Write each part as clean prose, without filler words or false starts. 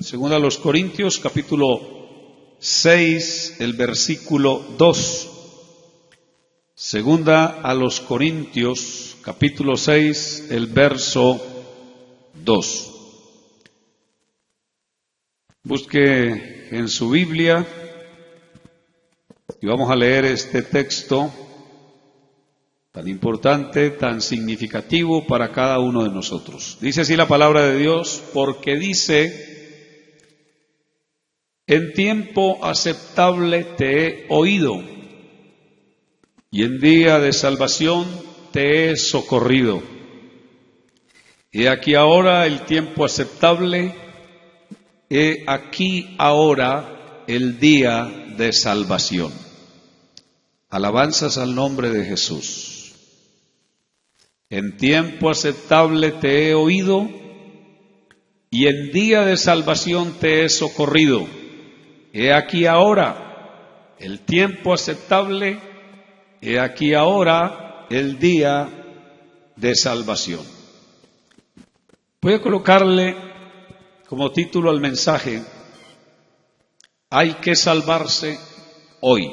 Segunda a los Corintios, capítulo 6, el versículo 2. Segunda a los Corintios, capítulo 6, el verso 2. Busque en su Biblia y vamos a leer este texto tan importante, tan significativo para cada uno de nosotros. Dice así la palabra de Dios, porque dice: en tiempo aceptable te he oído, y en día de salvación te he socorrido. He aquí ahora el tiempo aceptable, he aquí ahora el día de salvación. Alabanzas al nombre de Jesús. En tiempo aceptable te he oído, y en día de salvación te he socorrido. He aquí ahora el tiempo aceptable, he aquí ahora el día de salvación. Voy a colocarle como título al mensaje: hay que salvarse hoy.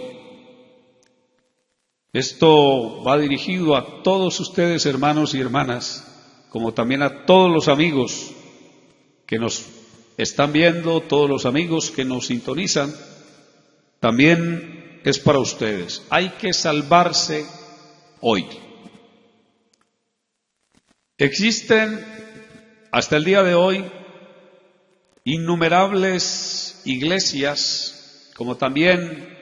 Esto va dirigido a todos ustedes, hermanos y hermanas, como también a todos los amigos que nos están viendo, todos los amigos que nos sintonizan. También es para ustedes. Hay que salvarse hoy. Existen hasta el día de hoy innumerables iglesias, como también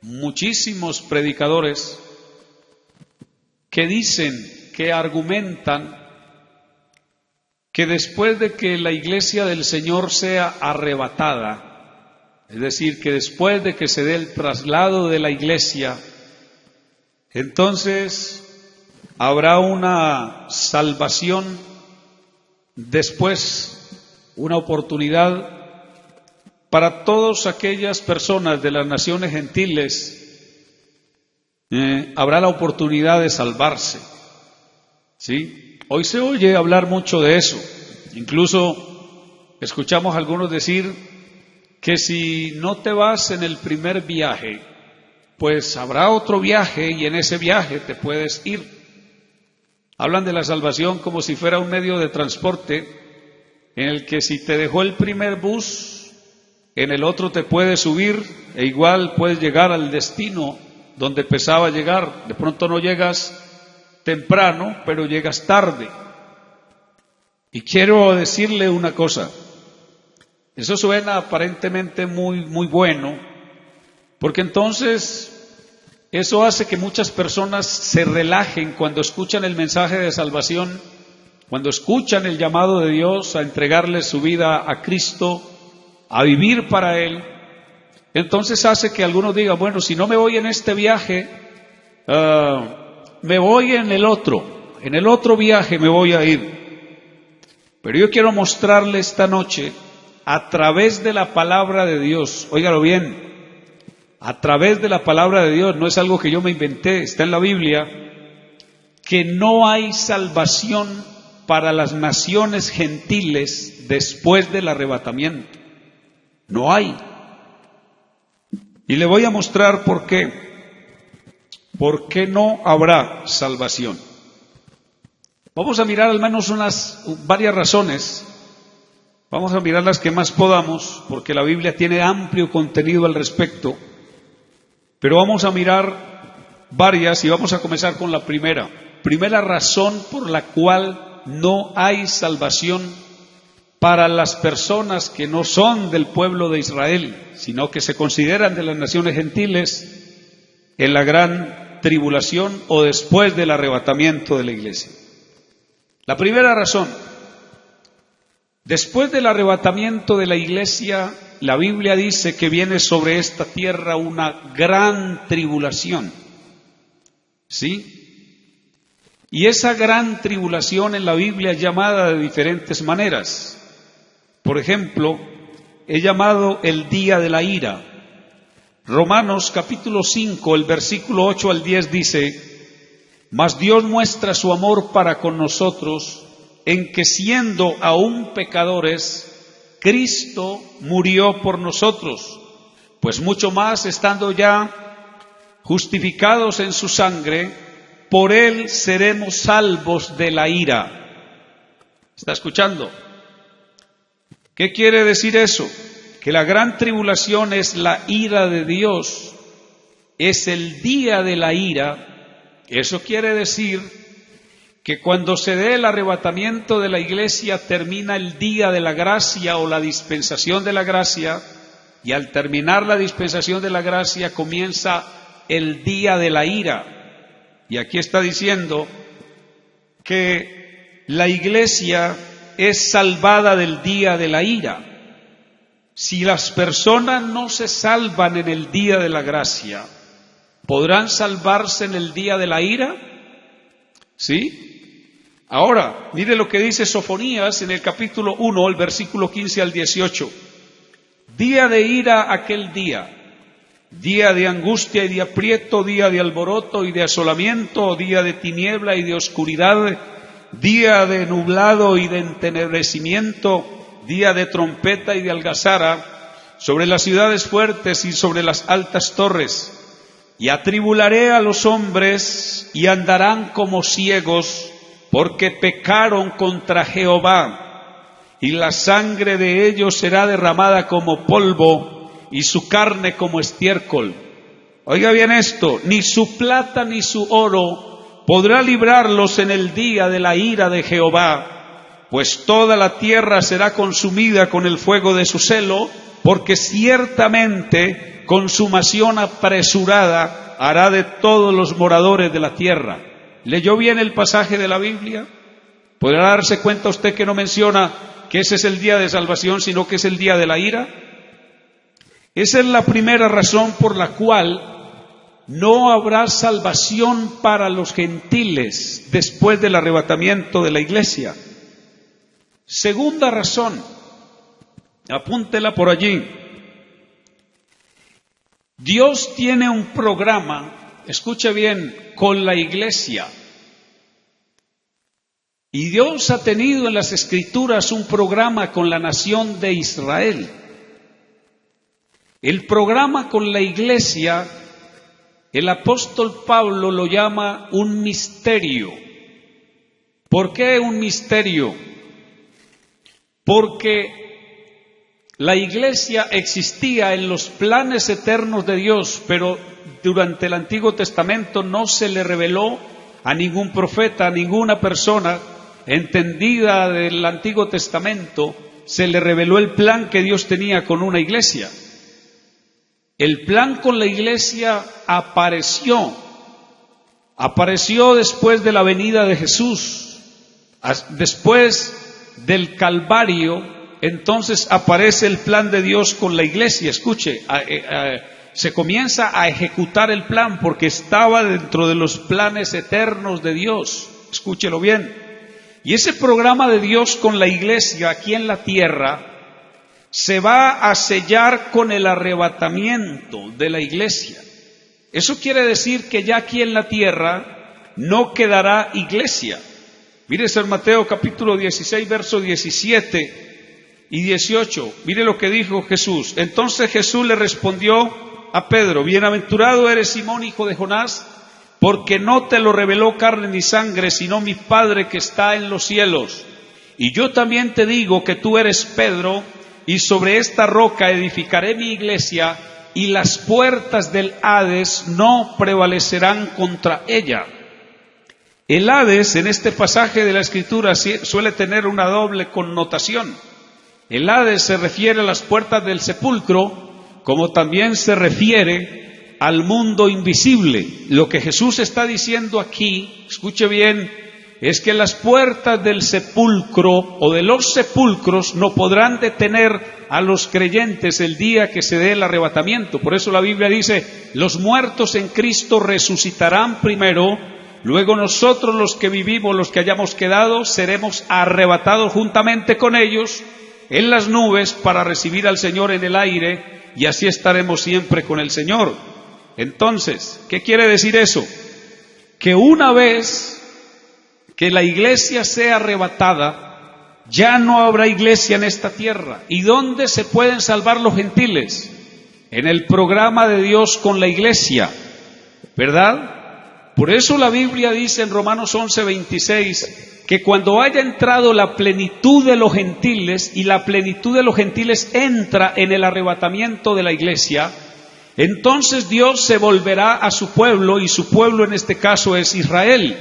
muchísimos predicadores que dicen, que argumentan que después de que la iglesia del Señor sea arrebatada, es decir, que después de que se dé el traslado de la iglesia, entonces habrá una salvación después, una oportunidad para todas aquellas personas de las naciones gentiles. Habrá la oportunidad de salvarse, ¿sí? Hoy se oye hablar mucho de eso. Incluso escuchamos a algunos decir que si no te vas en el primer viaje, pues habrá otro viaje y en ese viaje te puedes ir. Hablan de la salvación como si fuera un medio de transporte en el que si te dejó el primer bus, en el otro te puedes subir e igual puedes llegar al destino donde pensaba llegar. De pronto no llegas temprano, pero llegas tarde. Y quiero decirle una cosa. Eso suena aparentemente muy bueno, porque entonces eso hace que muchas personas se relajen cuando escuchan el mensaje de salvación, cuando escuchan el llamado de Dios a entregarle su vida a Cristo, a vivir para Él. Entonces hace que algunos digan, bueno, si no me voy en este viaje, me voy en el otro viaje me voy a ir. Pero yo quiero mostrarle esta noche, a través de la palabra de Dios, óigalo bien, a través de la palabra de Dios, no es algo que yo me inventé, está en la Biblia, que no hay salvación para las naciones gentiles después del arrebatamiento. No hay. Y le voy a mostrar por qué. ¿Por qué no habrá salvación? Vamos a mirar al menos varias razones. Vamos a mirar las que más podamos, porque la Biblia tiene amplio contenido al respecto. Pero vamos a mirar varias y vamos a comenzar con la primera. Primera razón por la cual no hay salvación para las personas que no son del pueblo de Israel, sino que se consideran de las naciones gentiles en la gran tribulación o después del arrebatamiento de la iglesia. La primera razón: después del arrebatamiento de la iglesia, la Biblia dice que viene sobre esta tierra una gran tribulación, ¿sí? Y esa gran tribulación en la Biblia es llamada de diferentes maneras. Por ejemplo, es llamado el día de la ira. Romanos capítulo 5, el versículo 8 al 10 dice: mas Dios muestra su amor para con nosotros en que siendo aún pecadores, Cristo murió por nosotros, pues mucho más estando ya justificados en su sangre, por él seremos salvos de la ira. ¿Está escuchando? ¿Qué quiere decir eso? Que la gran tribulación es la ira de Dios, es el día de la ira. Eso quiere decir que cuando se dé el arrebatamiento de la iglesia termina el día de la gracia o la dispensación de la gracia, y al terminar la dispensación de la gracia comienza el día de la ira. Y aquí está diciendo que la iglesia es salvada del día de la ira. Si las personas no se salvan en el día de la gracia, ¿podrán salvarse en el día de la ira? ¿Sí? Ahora, mire lo que dice Sofonías en el capítulo 1, el versículo 15 al 18. Día de ira aquel día de angustia y de aprieto, día de alboroto y de asolamiento, día de tiniebla y de oscuridad, día de nublado y de entenebrecimiento, día de trompeta y de algazara, sobre las ciudades fuertes y sobre las altas torres. Y atribularé a los hombres y andarán como ciegos, porque pecaron contra Jehová, y la sangre de ellos será derramada como polvo, y su carne como estiércol. Oiga bien esto, ni su plata ni su oro podrá librarlos en el día de la ira de Jehová, pues toda la tierra será consumida con el fuego de su celo, porque ciertamente consumación apresurada hará de todos los moradores de la tierra. ¿Leyó bien el pasaje de la Biblia? ¿Podrá darse cuenta usted que no menciona que ese es el día de salvación, sino que es el día de la ira? Esa es la primera razón por la cual no habrá salvación para los gentiles después del arrebatamiento de la iglesia. Segunda razón, apúntela por allí. Dios tiene un programa, escuche bien, con la iglesia. Y Dios ha tenido en las Escrituras un programa con la nación de Israel. El programa con la iglesia, el apóstol Pablo lo llama un misterio. ¿Por qué un misterio? Porque la iglesia existía en los planes eternos de Dios, pero durante el Antiguo Testamento no se le reveló a ningún profeta, a ninguna persona entendida del Antiguo Testamento, se le reveló el plan que Dios tenía con una iglesia. El plan con la iglesia apareció después de la venida de Jesús, después del Calvario. Entonces aparece el plan de Dios con la iglesia. Escuche, se comienza a ejecutar el plan porque estaba dentro de los planes eternos de Dios. Escúchelo bien. Y ese programa de Dios con la iglesia aquí en la tierra se va a sellar con el arrebatamiento de la iglesia. Eso quiere decir que ya aquí en la tierra no quedará iglesia. Mire San Mateo capítulo 16, versos 17 y 18. Mire lo que dijo Jesús. Entonces Jesús le respondió a Pedro: bienaventurado eres Simón, hijo de Jonás, porque no te lo reveló carne ni sangre, sino mi Padre que está en los cielos. Y yo también te digo que tú eres Pedro, y sobre esta roca edificaré mi iglesia, y las puertas del Hades no prevalecerán contra ella. El Hades en este pasaje de la Escritura suele tener una doble connotación. El Hades se refiere a las puertas del sepulcro, como también se refiere al mundo invisible. Lo que Jesús está diciendo aquí, escuche bien, es que las puertas del sepulcro o de los sepulcros no podrán detener a los creyentes el día que se dé el arrebatamiento. Por eso la Biblia dice: los muertos en Cristo resucitarán primero, luego nosotros los que vivimos, los que hayamos quedado, seremos arrebatados juntamente con ellos en las nubes para recibir al Señor en el aire, y así estaremos siempre con el Señor. Entonces, ¿qué quiere decir eso? Que una vez que la iglesia sea arrebatada, ya no habrá iglesia en esta tierra. ¿Y dónde se pueden salvar los gentiles? En el programa de Dios con la iglesia, ¿verdad? Por eso la Biblia dice en Romanos 11:26 que cuando haya entrado la plenitud de los gentiles, y la plenitud de los gentiles entra en el arrebatamiento de la iglesia, entonces Dios se volverá a su pueblo, y su pueblo en este caso es Israel.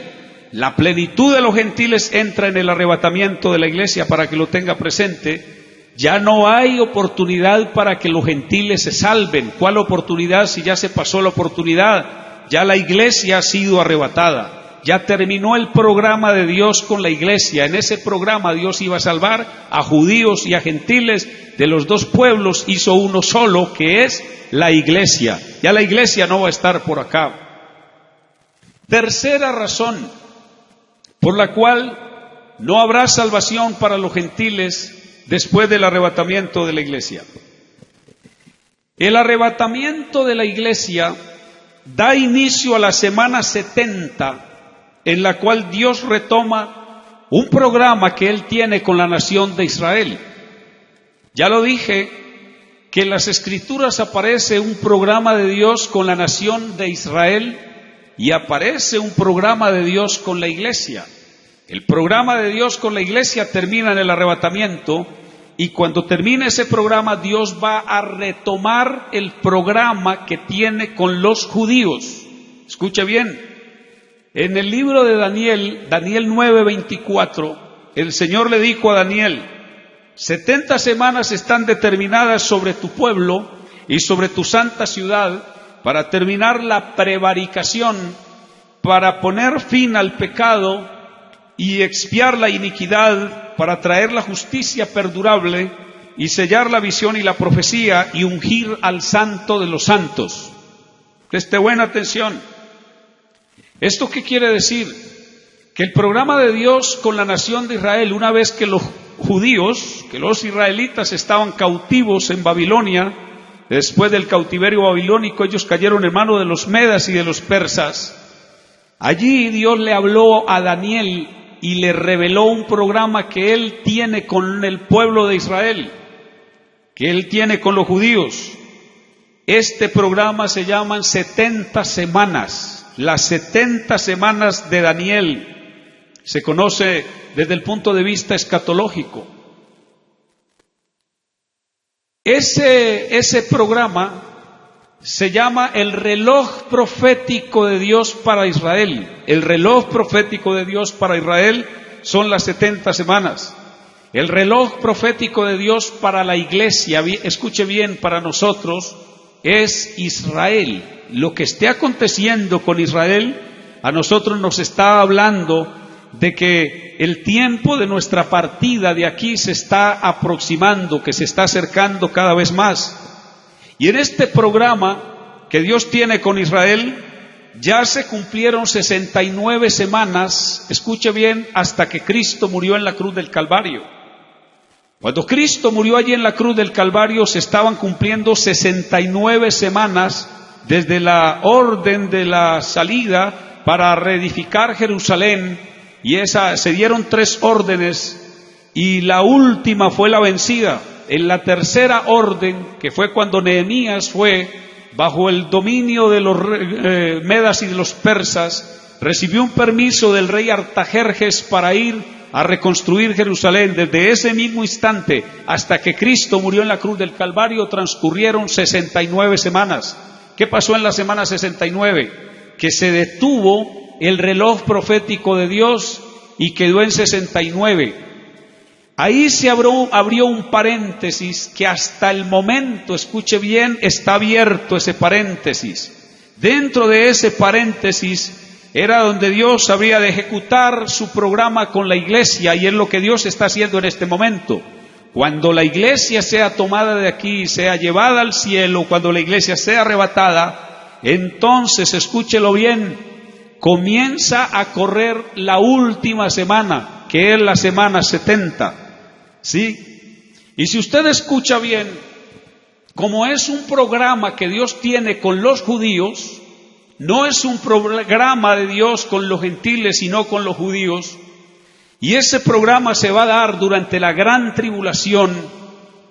La plenitud de los gentiles entra en el arrebatamiento de la iglesia, para que lo tenga presente. Ya no hay oportunidad para que los gentiles se salven. ¿Cuál oportunidad si ya se pasó la oportunidad? Ya la iglesia ha sido arrebatada. Ya terminó el programa de Dios con la iglesia. En ese programa Dios iba a salvar a judíos y a gentiles. De los dos pueblos hizo uno solo, que es la iglesia. Ya la iglesia no va a estar por acá. Tercera razón por la cual no habrá salvación para los gentiles después del arrebatamiento de la iglesia. El arrebatamiento de la iglesia da inicio a la semana 70, en la cual Dios retoma un programa que Él tiene con la nación de Israel. Ya lo dije, que en las Escrituras aparece un programa de Dios con la nación de Israel y aparece un programa de Dios con la iglesia. El programa de Dios con la iglesia termina en el arrebatamiento, y cuando termine ese programa Dios va a retomar el programa que tiene con los judíos. Escuche bien. En el libro de Daniel 9:24, el Señor le dijo a Daniel: 70 semanas están determinadas sobre tu pueblo y sobre tu santa ciudad para terminar la prevaricación, para poner fin al pecado y expiar la iniquidad, para traer la justicia perdurable y sellar la visión y la profecía y ungir al santo de los santos. Preste buena atención. ¿Esto qué quiere decir? Que el programa de Dios con la nación de Israel, una vez que los judíos, que los israelitas estaban cautivos en Babilonia, después del cautiverio babilónico ellos cayeron en manos de los medas y de los persas. Allí Dios le habló a Daniel y le reveló un programa que Él tiene con el pueblo de Israel, que Él tiene con los judíos. Este programa se llaman 70 semanas. Las 70 semanas de Daniel se conoce desde el punto de vista escatológico. Ese programa se llama el reloj profético de Dios para Israel. El reloj profético de Dios para Israel son las 70 semanas. El reloj profético de Dios para la iglesia, escuche bien, para nosotros, es Israel. Lo que esté aconteciendo con Israel, a nosotros nos está hablando de que el tiempo de nuestra partida de aquí se está aproximando, que se está acercando cada vez más. Y en este programa que Dios tiene con Israel, ya se cumplieron 69 semanas, escuche bien, hasta que Cristo murió en la cruz del Calvario. Cuando Cristo murió allí en la cruz del Calvario, se estaban cumpliendo 69 semanas desde la orden de la salida para reedificar Jerusalén, y se dieron 3 órdenes, y la última fue la vencida. En la tercera orden, que fue cuando Nehemías fue bajo el dominio de los medas y de los persas, recibió un permiso del rey Artajerjes para ir a reconstruir Jerusalén. Desde ese mismo instante hasta que Cristo murió en la cruz del Calvario transcurrieron 69 semanas. ¿Qué pasó en la semana 69? Que se detuvo el reloj profético de Dios y quedó en 69. Ahí se abrió un paréntesis que hasta el momento, escuche bien, está abierto ese paréntesis. Dentro de ese paréntesis era donde Dios habría de ejecutar su programa con la iglesia, y es lo que Dios está haciendo en este momento. Cuando la iglesia sea tomada de aquí, sea llevada al cielo, cuando la iglesia sea arrebatada, entonces, escúchelo bien, comienza a correr la última semana, que es la semana 70. ¿Sí? Y si usted escucha bien, como es un programa que Dios tiene con los judíos, no es un programa de Dios con los gentiles, sino con los judíos. Y ese programa se va a dar durante la gran tribulación.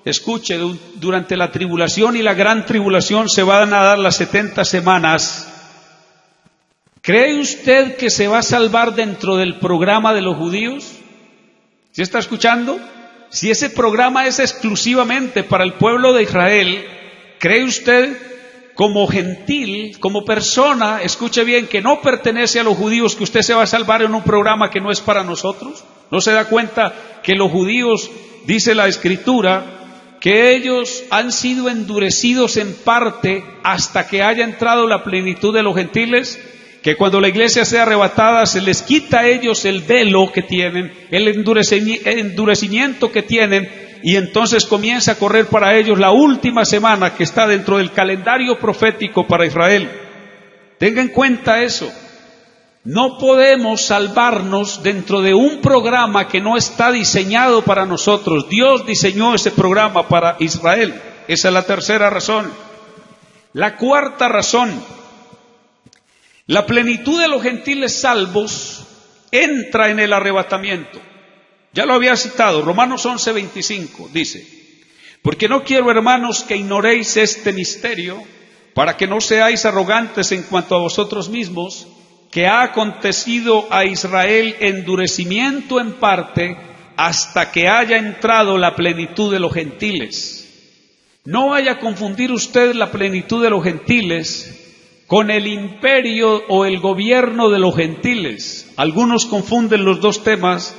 Escuche, durante la tribulación y la gran tribulación se van a dar las 70 semanas. ¿Cree usted que se va a salvar dentro del programa de los judíos? ¿Sí está escuchando? Si ese programa es exclusivamente para el pueblo de Israel, ¿cree usted como gentil, como persona, escuche bien, que no pertenece a los judíos, que usted se va a salvar en un programa que no es para nosotros? ¿No se da cuenta que los judíos, dice la Escritura, que ellos han sido endurecidos en parte hasta que haya entrado la plenitud de los gentiles? Que cuando la iglesia sea arrebatada se les quita a ellos el velo que tienen, el endurecimiento que tienen, y entonces comienza a correr para ellos la última semana que está dentro del calendario profético para Israel. Tenga en cuenta eso. No podemos salvarnos dentro de un programa que no está diseñado para nosotros. Dios diseñó ese programa para Israel. Esa es la tercera razón. La cuarta razón: la plenitud de los gentiles salvos entra en el arrebatamiento. Ya lo había citado, Romanos 11:25 dice: porque no quiero, hermanos, que ignoréis este misterio, para que no seáis arrogantes en cuanto a vosotros mismos, que ha acontecido a Israel endurecimiento en parte, hasta que haya entrado la plenitud de los gentiles. No vaya a confundir usted la plenitud de los gentiles con el imperio o el gobierno de los gentiles. Algunos confunden los dos temas,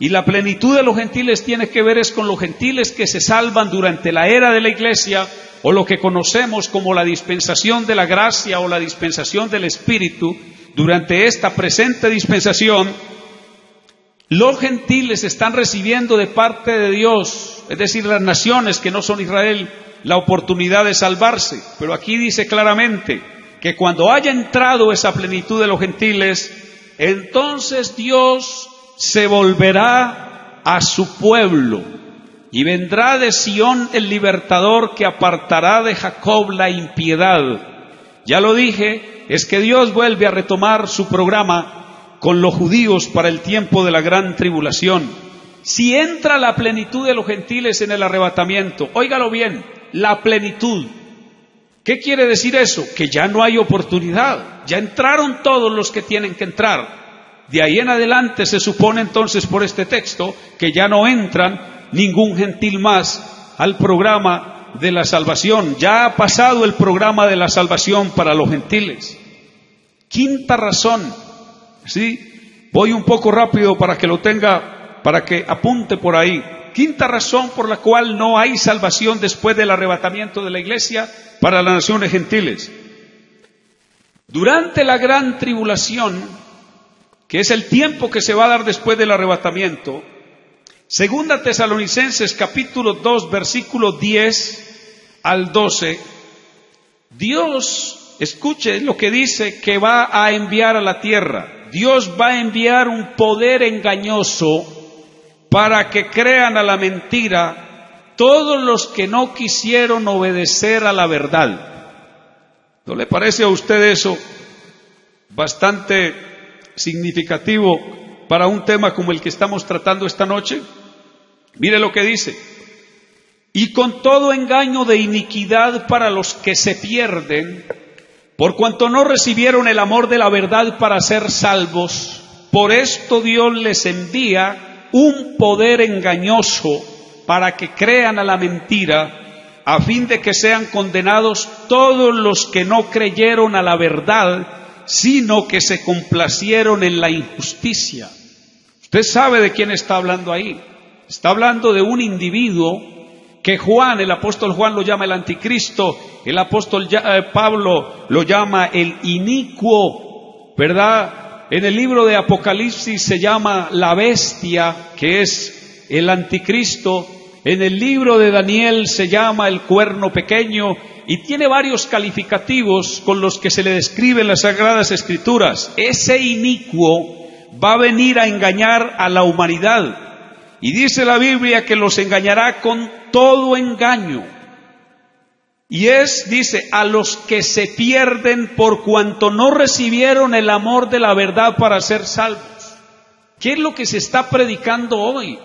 y la plenitud de los gentiles tiene que ver es con los gentiles que se salvan durante la era de la iglesia, o lo que conocemos como la dispensación de la gracia o la dispensación del Espíritu. Durante esta presente dispensación, los gentiles están recibiendo de parte de Dios, es decir, las naciones que no son Israel, la oportunidad de salvarse. Pero aquí dice claramente que cuando haya entrado esa plenitud de los gentiles, entonces Dios se volverá a su pueblo, y vendrá de Sión el libertador que apartará de Jacob la impiedad. Ya lo dije, es que Dios vuelve a retomar su programa con los judíos para el tiempo de la gran tribulación. Si entra la plenitud de los gentiles en el arrebatamiento, óigalo bien, la plenitud. ¿Qué quiere decir eso? Que ya no hay oportunidad, ya entraron todos los que tienen que entrar. De ahí en adelante se supone entonces por este texto que ya no entran ningún gentil más al programa de la salvación. Ya ha pasado el programa de la salvación para los gentiles. Quinta razón, ¿sí? Voy un poco rápido para que lo tenga, para que apunte por ahí. Quinta razón por la cual no hay salvación después del arrebatamiento de la iglesia para las naciones gentiles. Durante la gran tribulación, que es el tiempo que se va a dar después del arrebatamiento, Segunda Tesalonicenses capítulo 2 versículo 10 al 12, Dios, escuche lo que dice que va a enviar a la tierra. Dios va a enviar un poder engañoso para que crean a la mentira todos los que no quisieron obedecer a la verdad. ¿No le parece a usted eso bastante significativo para un tema como el que estamos tratando esta noche? Mire lo que dice: y con todo engaño de iniquidad para los que se pierden, por cuanto no recibieron el amor de la verdad para ser salvos, por esto Dios les envía un poder engañoso para que crean a la mentira, a fin de que sean condenados todos los que no creyeron a la verdad, sino que se complacieron en la injusticia. Usted sabe de quién está hablando ahí. Está hablando de un individuo que Juan, el apóstol Juan, lo llama el anticristo, el apóstol Pablo lo llama el inicuo, ¿verdad? En el libro de Apocalipsis se llama la bestia, que es el anticristo. En el libro de Daniel se llama el cuerno pequeño, y tiene varios calificativos con los que se le describen las Sagradas Escrituras. Ese inicuo va a venir a engañar a la humanidad, y dice la Biblia que los engañará con todo engaño. Y dice, a los que se pierden por cuanto no recibieron el amor de la verdad para ser salvos. ¿Qué es lo que se está predicando hoy?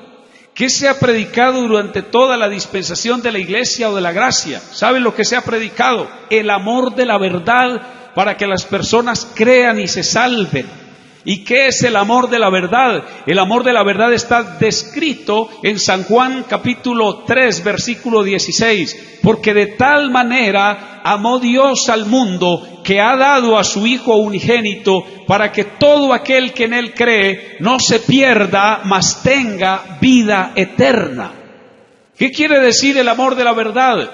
¿Qué se ha predicado durante toda la dispensación de la iglesia o de la gracia? ¿Saben lo que se ha predicado? El amor de la verdad para que las personas crean y se salven. ¿Y qué es el amor de la verdad? El amor de la verdad está descrito en San Juan capítulo 3 versículo 16. Porque de tal manera amó Dios al mundo que ha dado a su Hijo unigénito para que todo aquel que en Él cree no se pierda, mas tenga vida eterna. ¿Qué quiere decir el amor de la verdad?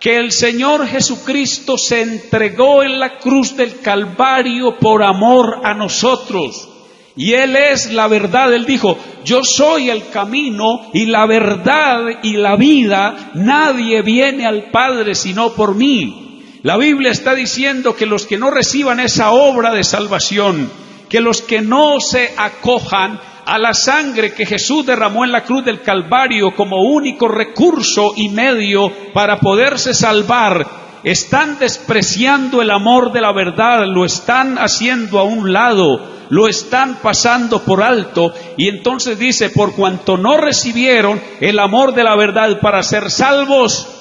Que el Señor Jesucristo se entregó en la cruz del Calvario por amor a nosotros. Y Él es la verdad. Él dijo, yo soy el camino y la verdad y la vida. Nadie viene al Padre sino por mí. La Biblia está diciendo que los que no reciban esa obra de salvación, que los que no se acojan a la sangre que Jesús derramó en la cruz del Calvario como único recurso y medio para poderse salvar, están despreciando el amor de la verdad, lo están haciendo a un lado, lo están pasando por alto. Y entonces dice, por cuanto no recibieron el amor de la verdad para ser salvos,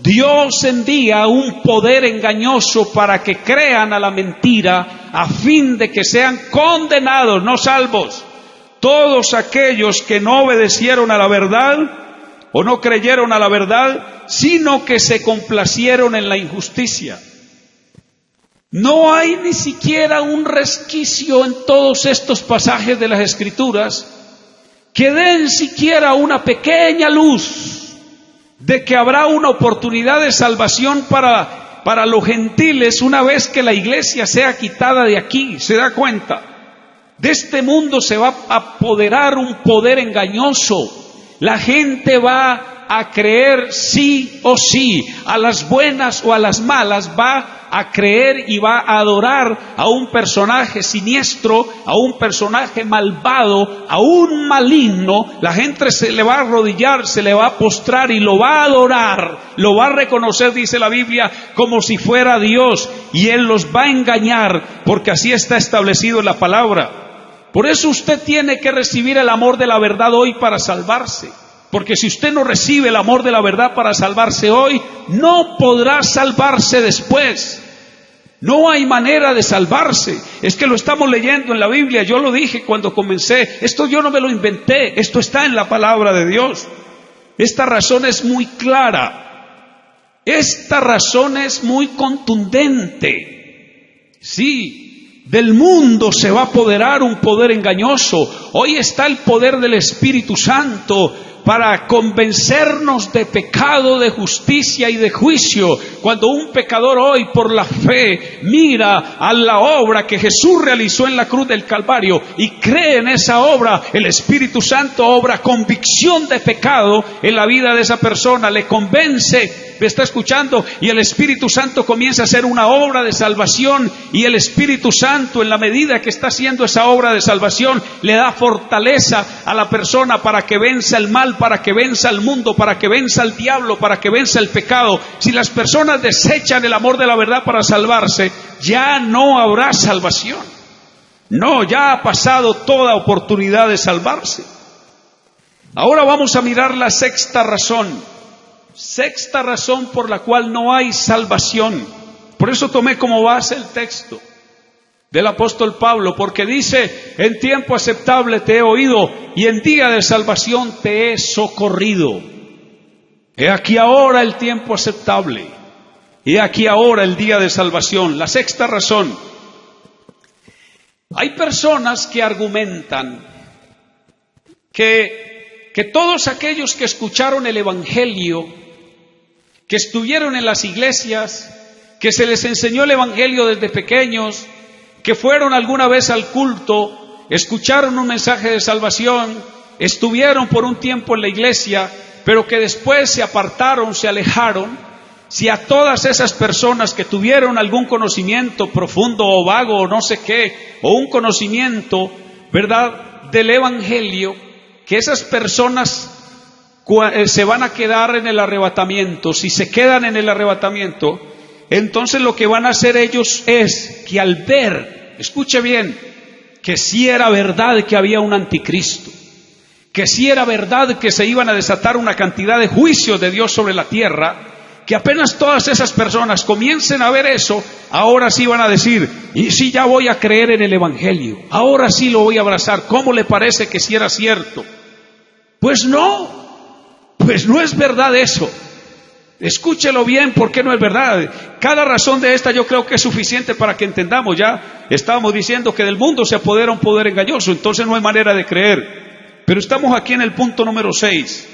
Dios envía un poder engañoso para que crean a la mentira, a fin de que sean condenados, no salvos, todos aquellos que no obedecieron a la verdad o no creyeron a la verdad, sino que se complacieron en la injusticia. No hay ni siquiera un resquicio en todos estos pasajes de las Escrituras que den siquiera una pequeña luz de que habrá una oportunidad de salvación para los gentiles una vez que la iglesia sea quitada de aquí. ¿Se da cuenta? De este mundo se va a apoderar un poder engañoso. La gente va a creer sí o sí, a las buenas o a las malas, va a creer y va a adorar a un personaje siniestro, a un personaje malvado, a un maligno. La gente se le va a arrodillar, se le va a postrar y lo va a adorar, lo va a reconocer, dice la Biblia, como si fuera Dios, y Él los va a engañar, porque así está establecido en la palabra. Por eso usted tiene que recibir el amor de la verdad hoy para salvarse. Porque si usted no recibe el amor de la verdad para salvarse hoy, no podrá salvarse después. No hay manera de salvarse. Es que lo estamos leyendo en la Biblia. Yo lo dije cuando comencé. Esto yo no me lo inventé. Esto está en la palabra de Dios. Esta razón es muy clara. Esta razón es muy contundente. Sí. Del mundo se va a apoderar un poder engañoso. Hoy está el poder del Espíritu Santo para convencernos de pecado, de justicia y de juicio. Cuando un pecador hoy por la fe mira a la obra que Jesús realizó en la cruz del Calvario y cree en esa obra, el Espíritu Santo obra convicción de pecado en la vida de esa persona, le convence. ¿Me está escuchando? Y el Espíritu Santo comienza a hacer una obra de salvación, y el Espíritu Santo, en la medida que está haciendo esa obra de salvación, le da fortaleza a la persona para que venza el mal, para que venza el mundo, para que venza el diablo, para que venza el pecado. Si las personas desechan el amor de la verdad para salvarse, ya no habrá salvación. No, ya ha pasado toda oportunidad de salvarse. Ahora vamos a mirar la sexta razón. Sexta razón por la cual no hay salvación. Por eso tomé como base el texto del apóstol Pablo, porque dice, en tiempo aceptable te he oído y en día de salvación te he socorrido. He aquí ahora el tiempo aceptable, he aquí ahora el día de salvación. La sexta razón. Hay personas que argumentan que todos aquellos que escucharon el Evangelio, que estuvieron en las iglesias, que se les enseñó el Evangelio desde pequeños, que fueron alguna vez al culto, escucharon un mensaje de salvación, estuvieron por un tiempo en la iglesia, pero que después se apartaron, se alejaron. Si a todas esas personas que tuvieron algún conocimiento profundo o vago o no sé qué, o un conocimiento, ¿verdad?, del Evangelio, que esas personas se van a quedar en el arrebatamiento, si se quedan en el arrebatamiento, entonces lo que van a hacer ellos es que al ver, escuche bien, que sí era verdad que había un anticristo, que sí era verdad que se iban a desatar una cantidad de juicios de Dios sobre la tierra, que apenas todas esas personas comiencen a ver eso, ahora sí van a decir, y sí, ya voy a creer en el Evangelio, ahora sí lo voy a abrazar. ¿Cómo le parece que sí era cierto? Pues no es verdad eso. Escúchelo bien, porque no es verdad. Cada razón de esta yo creo que es suficiente para que entendamos. Ya estábamos diciendo que del mundo se apodera un poder engañoso, entonces no hay manera de creer. Pero estamos aquí en el punto número 6.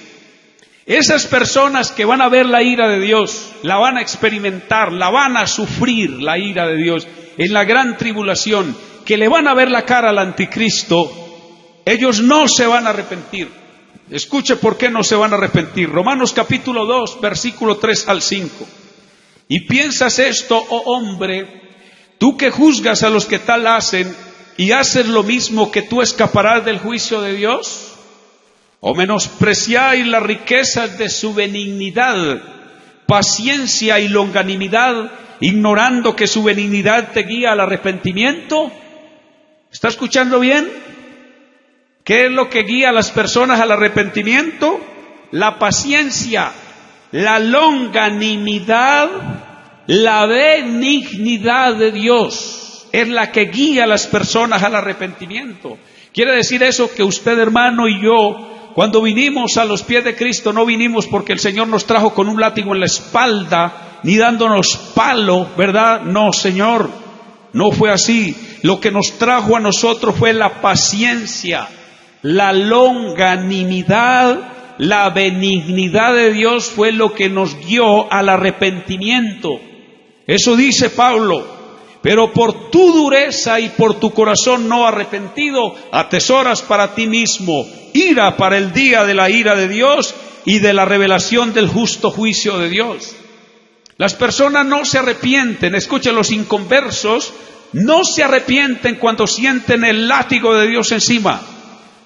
Esas personas que van a ver la ira de Dios, la van a experimentar, la van a sufrir, la ira de Dios, en la gran tribulación, que le van a ver la cara al anticristo, ellos no se van a arrepentir. Escuche por qué no se van a arrepentir. Romanos capítulo 2, versículo 3 al 5. Y piensas esto, oh hombre, tú que juzgas a los que tal hacen, y haces lo mismo, que tú escaparás del juicio de Dios. ¿O menospreciáis las riquezas de su benignidad, paciencia y longanimidad, ignorando que su benignidad te guía al arrepentimiento? ¿Está escuchando bien? ¿Qué es lo que guía a las personas al arrepentimiento? La paciencia, la longanimidad, la benignidad de Dios es la que guía a las personas al arrepentimiento. Quiere decir eso que usted, hermano, y yo, cuando vinimos a los pies de Cristo, no vinimos porque el Señor nos trajo con un látigo en la espalda, ni dándonos palo, ¿verdad? No, Señor, no fue así. Lo que nos trajo a nosotros fue la paciencia, la longanimidad, la benignidad de Dios fue lo que nos guió al arrepentimiento. Eso dice Pablo. Pero por tu dureza y por tu corazón no arrepentido, atesoras para ti mismo ira para el día de la ira de Dios y de la revelación del justo juicio de Dios. Las personas no se arrepienten, escuchen, los inconversos no se arrepienten cuando sienten el látigo de Dios encima.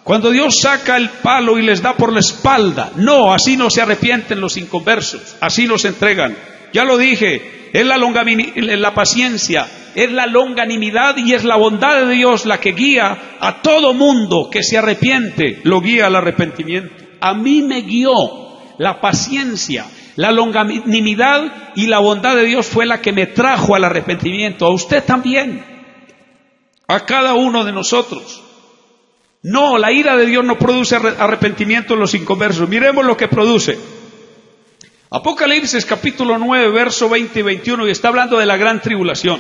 Cuando Dios saca el palo y les da por la espalda, no, así no se arrepienten los inconversos, así los entregan. Ya lo dije, es la paciencia, es la longanimidad y es la bondad de Dios la que guía a todo mundo que se arrepiente, lo guía al arrepentimiento. A mí me guió la paciencia, la longanimidad y la bondad de Dios fue la que me trajo al arrepentimiento. A usted también, a cada uno de nosotros. No, la ira de Dios no produce arrepentimiento en los inconversos. Miremos lo que produce. Apocalipsis capítulo 9, verso 20 y 21, y está hablando de la gran tribulación.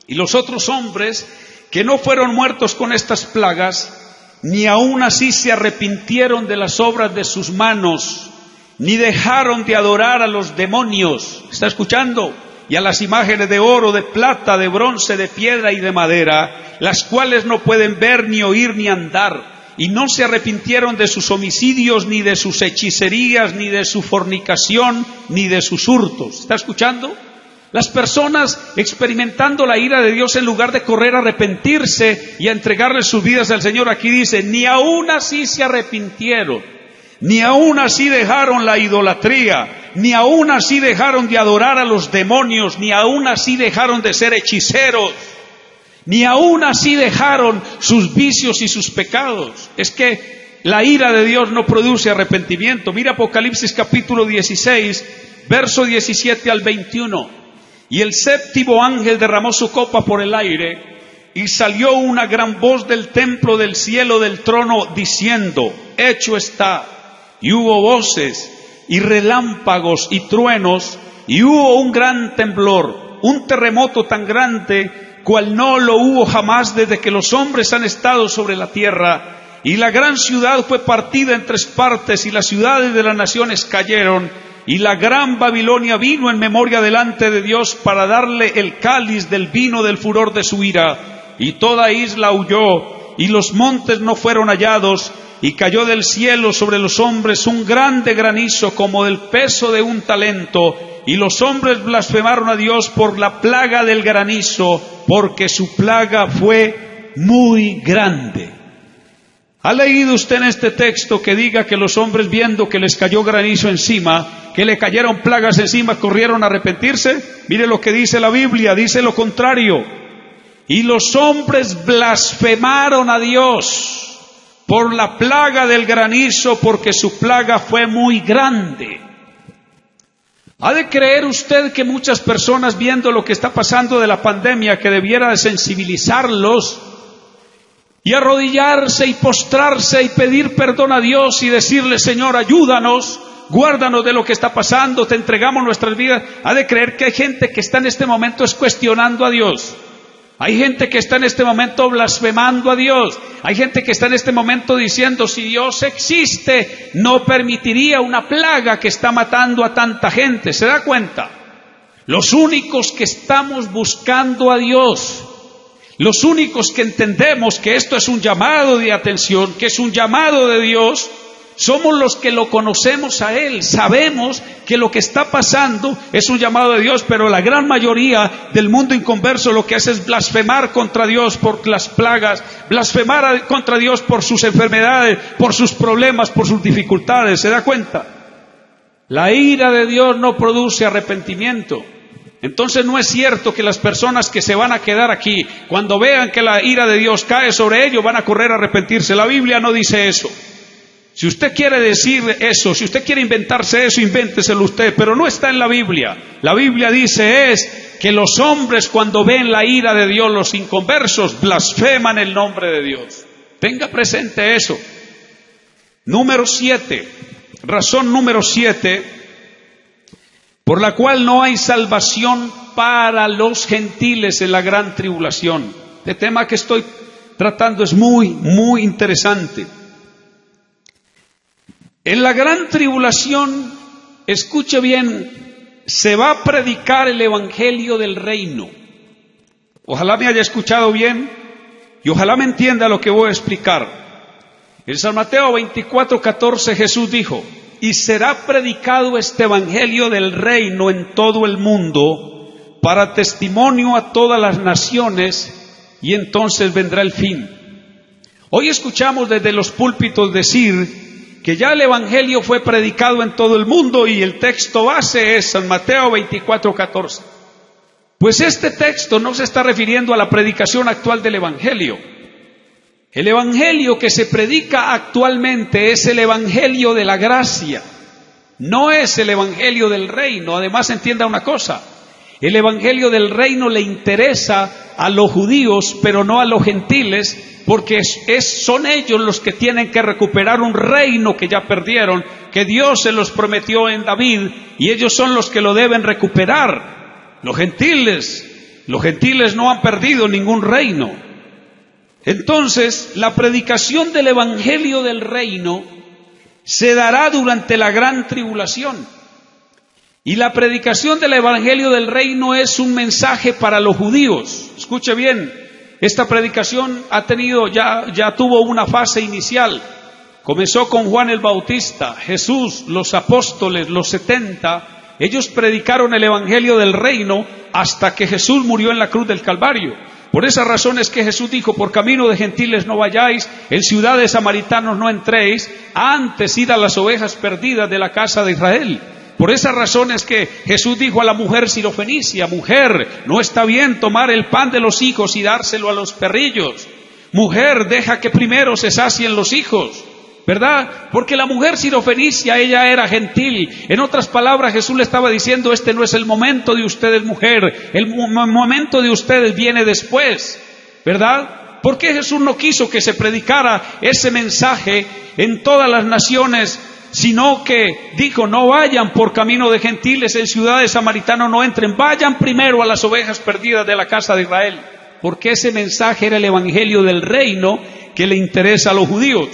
Y los otros hombres que no fueron muertos con estas plagas, ni aun así se arrepintieron de las obras de sus manos, ni dejaron de adorar a los demonios, ¿está escuchando? Y a las imágenes de oro, de plata, de bronce, de piedra y de madera, las cuales no pueden ver, ni oír, ni andar. Y no se arrepintieron de sus homicidios, ni de sus hechicerías, ni de su fornicación, ni de sus hurtos. ¿Está escuchando? Las personas experimentando la ira de Dios, en lugar de correr a arrepentirse y a entregarle sus vidas al Señor, aquí dice, ni aún así se arrepintieron, ni aún así dejaron la idolatría, ni aún así dejaron de adorar a los demonios, ni aún así dejaron de ser hechiceros, ni aún así dejaron sus vicios y sus pecados. Es que la ira de Dios no produce arrepentimiento. Mira Apocalipsis capítulo 16, verso 17 al 21. Y el séptimo ángel derramó su copa por el aire, y salió una gran voz del templo del cielo del trono diciendo, hecho está. Y hubo voces y relámpagos y truenos, y hubo un gran temblor, un terremoto tan grande cual no lo hubo jamás desde que los hombres han estado sobre la tierra. Y la gran ciudad fue partida en tres partes, y las ciudades de las naciones cayeron. Y la gran Babilonia vino en memoria delante de Dios para darle el cáliz del vino del furor de su ira. Y toda isla huyó, y los montes no fueron hallados, y cayó del cielo sobre los hombres un grande granizo como del peso de un talento. Y los hombres blasfemaron a Dios por la plaga del granizo, porque su plaga fue muy grande. ¿Ha leído usted en este texto que diga que los hombres, viendo que les cayó granizo encima, que le cayeron plagas encima, corrieron a arrepentirse? Mire lo que dice la Biblia, dice lo contrario. Y los hombres blasfemaron a Dios por la plaga del granizo, porque su plaga fue muy grande. ¿Ha de creer usted que muchas personas, viendo lo que está pasando de la pandemia, que debiera de sensibilizarlos y arrodillarse y postrarse y pedir perdón a Dios y decirle: Señor, ayúdanos, guárdanos de lo que está pasando, te entregamos nuestras vidas? ¿Ha de creer que hay gente que está en este momento cuestionando a Dios? Hay gente que está en este momento blasfemando a Dios. Hay gente que está en este momento diciendo: si Dios existe, no permitiría una plaga que está matando a tanta gente. ¿Se da cuenta? Los únicos que estamos buscando a Dios, los únicos que entendemos que esto es un llamado de atención, que es un llamado de Dios, somos los que lo conocemos a Él. Sabemos que lo que está pasando es un llamado de Dios, pero la gran mayoría del mundo inconverso lo que hace es blasfemar contra Dios por las plagas, blasfemar contra Dios por sus enfermedades, por sus problemas, por sus dificultades. ¿Se da cuenta? La ira de Dios no produce arrepentimiento. Entonces no es cierto que las personas que se van a quedar aquí, cuando vean que la ira de Dios cae sobre ellos, van a correr a arrepentirse. La Biblia no dice eso. Si usted quiere decir eso, si usted quiere inventarse eso, invénteselo usted, pero no está en la Biblia. La Biblia dice que los hombres, cuando ven la ira de Dios, los inconversos, blasfeman el nombre de Dios. Tenga presente eso. Número 7, razón número 7, por la cual no hay salvación para los gentiles en la gran tribulación. El tema que estoy tratando es muy, muy interesante. En la gran tribulación, escuche bien, se va a predicar el evangelio del reino. Ojalá me haya escuchado bien y ojalá me entienda lo que voy a explicar. En San Mateo 24:14 Jesús dijo: y será predicado este evangelio del reino en todo el mundo para testimonio a todas las naciones, y entonces vendrá el fin. Hoy escuchamos desde los púlpitos decir que ya el evangelio fue predicado en todo el mundo, y el texto base es San Mateo 24:14. Pues este texto no se está refiriendo a la predicación actual del evangelio. El evangelio que se predica actualmente es el evangelio de la gracia, no es el evangelio del reino. Además, entienda una cosa: el evangelio del reino le interesa a los judíos, pero no a los gentiles, porque son ellos los que tienen que recuperar un reino que ya perdieron, que Dios se los prometió en David, y ellos son los que lo deben recuperar. Los gentiles no han perdido ningún reino. Entonces, la predicación del evangelio del reino se dará durante la gran tribulación. Y la predicación del evangelio del reino es un mensaje para los judíos. Escuche bien, esta predicación ya tuvo una fase inicial. Comenzó con Juan el Bautista, Jesús, los apóstoles, los 70. Ellos predicaron el evangelio del reino hasta que Jesús murió en la cruz del Calvario. Por esa razón es que Jesús dijo: por camino de gentiles no vayáis, en ciudad de samaritanos no entréis, antes id a las ovejas perdidas de la casa de Israel. Por esa razón es que Jesús dijo a la mujer sirofenicia: mujer, no está bien tomar el pan de los hijos y dárselo a los perrillos. Mujer, deja que primero se sacien los hijos, ¿verdad? Porque la mujer sirofenicia, ella era gentil. En otras palabras, Jesús le estaba diciendo: este no es el momento de ustedes, mujer, el momento de ustedes viene después, ¿verdad? ¿Por qué Jesús no quiso que se predicara ese mensaje en todas las naciones, sino que dijo: no vayan por camino de gentiles, en ciudades samaritanos no entren, vayan primero a las ovejas perdidas de la casa de Israel? Porque ese mensaje era el evangelio del reino que le interesa a los judíos.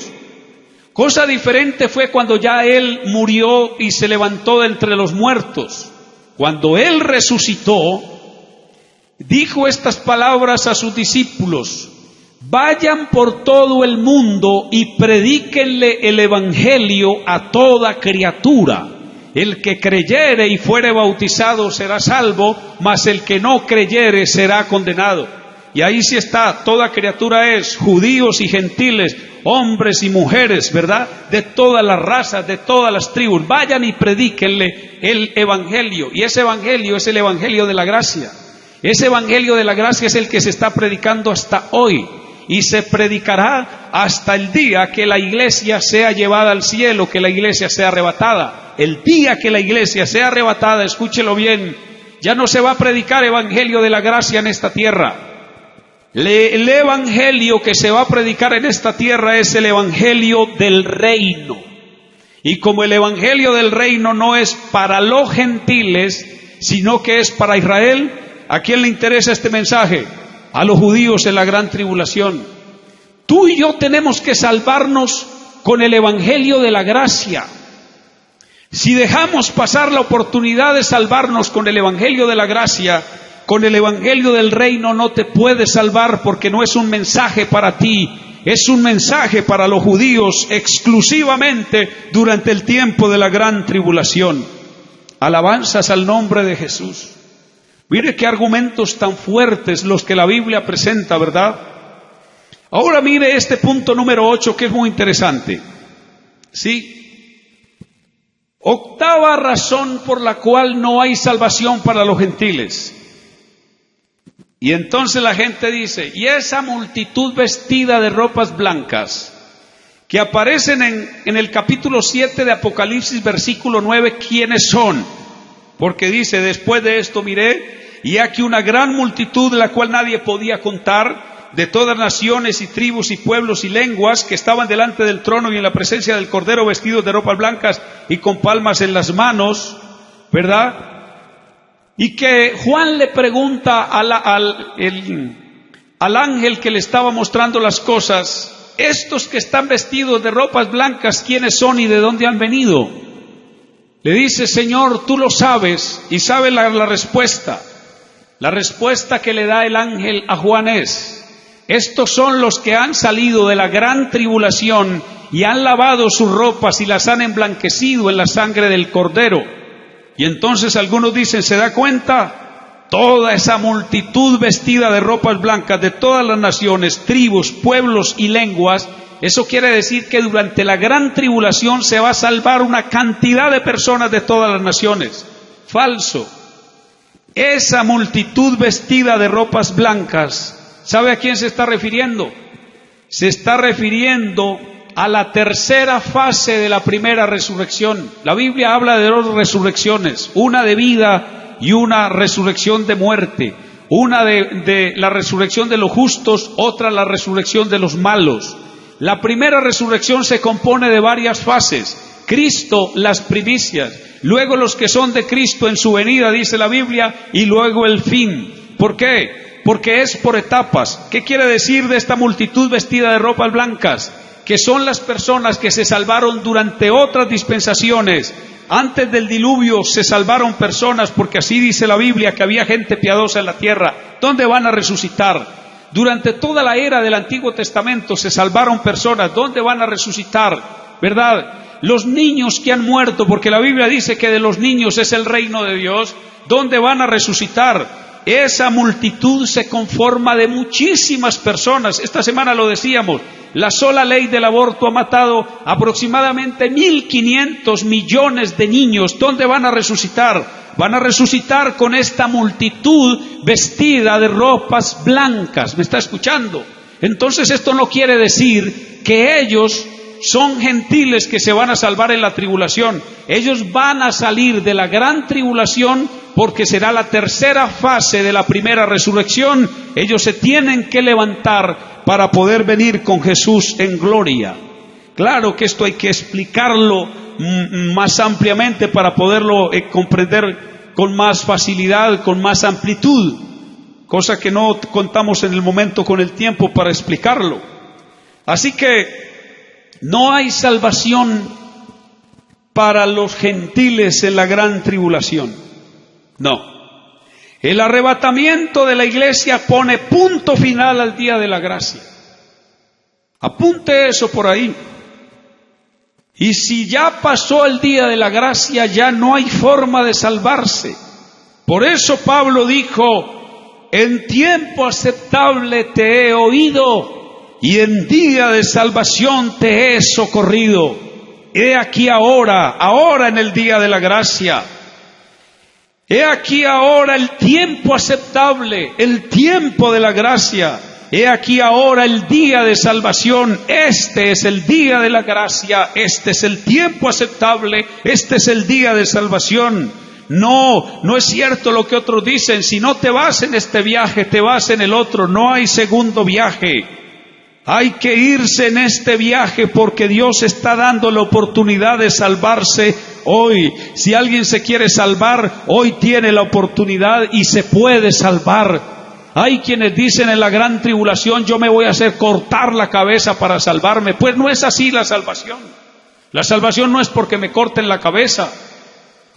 Cosa diferente fue cuando ya Él murió y se levantó de entre los muertos. Cuando Él resucitó, dijo estas palabras a sus discípulos: vayan por todo el mundo y predíquenle el evangelio a toda criatura. El que creyere y fuere bautizado será salvo, mas el que no creyere será condenado. Y ahí sí está, toda criatura es judíos y gentiles, hombres y mujeres, ¿verdad? De todas las razas, de todas las tribus. Vayan y predíquenle el evangelio. Y ese evangelio es el evangelio de la gracia. Ese evangelio de la gracia es el que se está predicando hasta hoy y se predicará hasta el día que la iglesia sea llevada al cielo, que la iglesia sea arrebatada. El día que la iglesia sea arrebatada, escúchelo bien, ya no se va a predicar evangelio de la gracia en esta tierra. El evangelio que se va a predicar en esta tierra es el evangelio del reino. Y como el evangelio del reino no es para los gentiles, sino que es para Israel, ¿a quién le interesa este mensaje? A los judíos en la gran tribulación. Tú y yo tenemos que salvarnos con el evangelio de la gracia. Si dejamos pasar la oportunidad de salvarnos con el evangelio de la gracia, con el evangelio del reino no te puedes salvar, porque no es un mensaje para ti, es un mensaje para los judíos exclusivamente durante el tiempo de la gran tribulación. Alabanzas al nombre de Jesús. Mire qué argumentos tan fuertes los que la Biblia presenta, ¿verdad? Ahora mire este punto número 8 que es muy interesante. ¿Sí? Octava razón por la cual no hay salvación para los gentiles. Y entonces la gente dice, y esa multitud vestida de ropas blancas que aparecen en el capítulo 7 de Apocalipsis, versículo 9, ¿quiénes son? Porque dice, después de esto miré, y aquí una gran multitud de la cual nadie podía contar, de todas naciones y tribus y pueblos y lenguas, que estaban delante del trono y en la presencia del Cordero, vestidos de ropas blancas y con palmas en las manos, ¿verdad? Y que Juan le pregunta al ángel que le estaba mostrando las cosas, estos que están vestidos de ropas blancas, ¿quiénes son y de dónde han venido? Le dice, Señor, tú lo sabes, y sabe la respuesta. La respuesta que le da el ángel a Juan es, estos son los que han salido de la gran tribulación y han lavado sus ropas y las han emblanquecido en la sangre del Cordero. Y entonces algunos dicen, ¿se da cuenta? Toda esa multitud vestida de ropas blancas de todas las naciones, tribus, pueblos y lenguas, eso quiere decir que durante la gran tribulación se va a salvar una cantidad de personas de todas las naciones. Falso. Esa multitud vestida de ropas blancas, ¿sabe a quién se está refiriendo? Se está refiriendo a la tercera fase de la primera resurrección. La Biblia habla de dos resurrecciones, una de vida y una resurrección de muerte. Una de la resurrección de los justos, otra la resurrección de los malos. La primera resurrección se compone de varias fases. Cristo, las primicias, luego los que son de Cristo en su venida, dice la Biblia, y luego el fin. ¿Por qué? Porque es por etapas. ¿Qué quiere decir de esta multitud vestida de ropas blancas? Que son las personas que se salvaron durante otras dispensaciones. Antes del diluvio se salvaron personas, porque así dice la Biblia, que había gente piadosa en la tierra. ¿Dónde van a resucitar? Durante toda la era del Antiguo Testamento se salvaron personas. ¿Dónde van a resucitar? ¿Verdad? Los niños que han muerto, porque la Biblia dice que de los niños es el reino de Dios. ¿Dónde van a resucitar? Esa multitud se conforma de muchísimas personas. Esta semana lo decíamos, la sola ley del aborto ha matado aproximadamente 1.500 millones de niños. ¿Dónde van a resucitar? Van a resucitar con esta multitud vestida de ropas blancas. ¿Me está escuchando? Entonces esto no quiere decir que ellos son gentiles que se van a salvar en la tribulación. Ellos van a salir de la gran tribulación porque será la tercera fase de la primera resurrección. Ellos se tienen que levantar para poder venir con Jesús en gloria. Claro que esto hay que explicarlo más ampliamente para poderlo comprender con más facilidad, con más amplitud, cosa que no contamos en el momento con el tiempo para explicarlo. Así que no hay salvación para los gentiles en la gran tribulación. No. El arrebatamiento de la iglesia pone punto final al día de la gracia. Apunte eso por ahí. Y si ya pasó el día de la gracia, ya no hay forma de salvarse. Por eso Pablo dijo, en tiempo aceptable te he oído, y en día de salvación te he socorrido. He aquí ahora en el día de la gracia. He aquí ahora el tiempo aceptable, el tiempo de la gracia. He aquí ahora el día de salvación. Este es el día de la gracia. Este es el tiempo aceptable. Este es el día de salvación. No es cierto lo que otros dicen. Si no te vas en este viaje, te vas en el otro. No hay segundo viaje. Hay que irse en este viaje porque Dios está dando la oportunidad de salvarse hoy. Si alguien se quiere salvar, hoy tiene la oportunidad y se puede salvar. Hay quienes dicen en la gran tribulación, yo me voy a hacer cortar la cabeza para salvarme. Pues no es así la salvación. La salvación no es porque me corten la cabeza.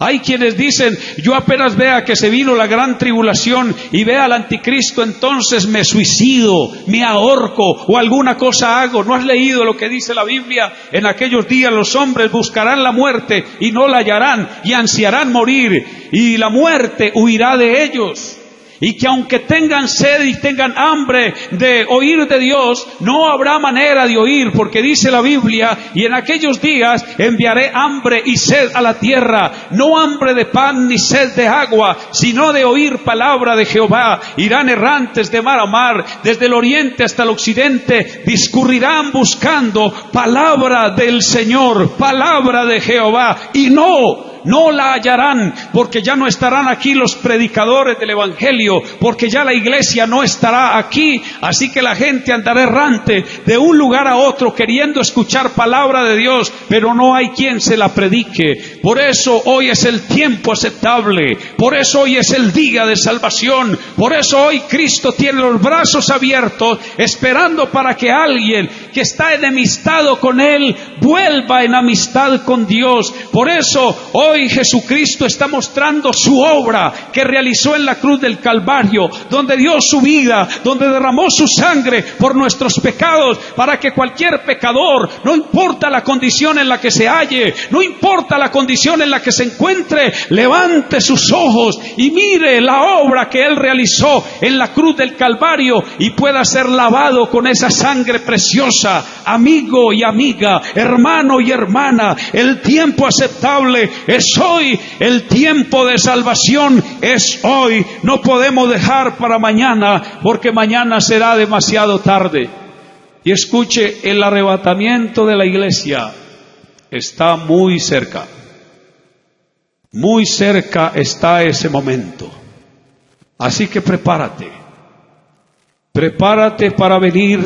Hay quienes dicen, yo apenas vea que se vino la gran tribulación y vea al anticristo, entonces me suicido, me ahorco o alguna cosa hago. ¿No has leído lo que dice la Biblia? En aquellos días los hombres buscarán la muerte y no la hallarán y ansiarán morir y la muerte huirá de ellos. Y que aunque tengan sed y tengan hambre de oír de Dios, no habrá manera de oír, porque dice la Biblia, y en aquellos días enviaré hambre y sed a la tierra, no hambre de pan ni sed de agua, sino de oír palabra de Jehová. Irán errantes de mar a mar, desde el oriente hasta el occidente, discurrirán buscando palabra del Señor, palabra de Jehová, y no la hallarán, porque ya no estarán aquí los predicadores del evangelio, porque ya la iglesia no estará aquí. Así que la gente andará errante de un lugar a otro queriendo escuchar palabra de Dios, pero no hay quien se la predique. Por eso hoy es el tiempo aceptable, por eso hoy es el día de salvación, por eso hoy Cristo tiene los brazos abiertos esperando para que alguien que está enemistado con Él vuelva en amistad con Dios. Por eso hoy Jesucristo está mostrando su obra que realizó en la cruz del Calvario, donde dio su vida, donde derramó su sangre por nuestros pecados, para que cualquier pecador, no importa la condición en la que se halle, no importa la condición en la que se encuentre, levante sus ojos y mire la obra que Él realizó en la cruz del Calvario y pueda ser lavado con esa sangre preciosa. Amigo y amiga, hermano y hermana, el tiempo aceptable es hoy, el tiempo de salvación es hoy. No podemos dejar para mañana, porque mañana será demasiado tarde. Y escuche, el arrebatamiento de la iglesia está muy cerca. Muy cerca está ese momento. Así que prepárate para venir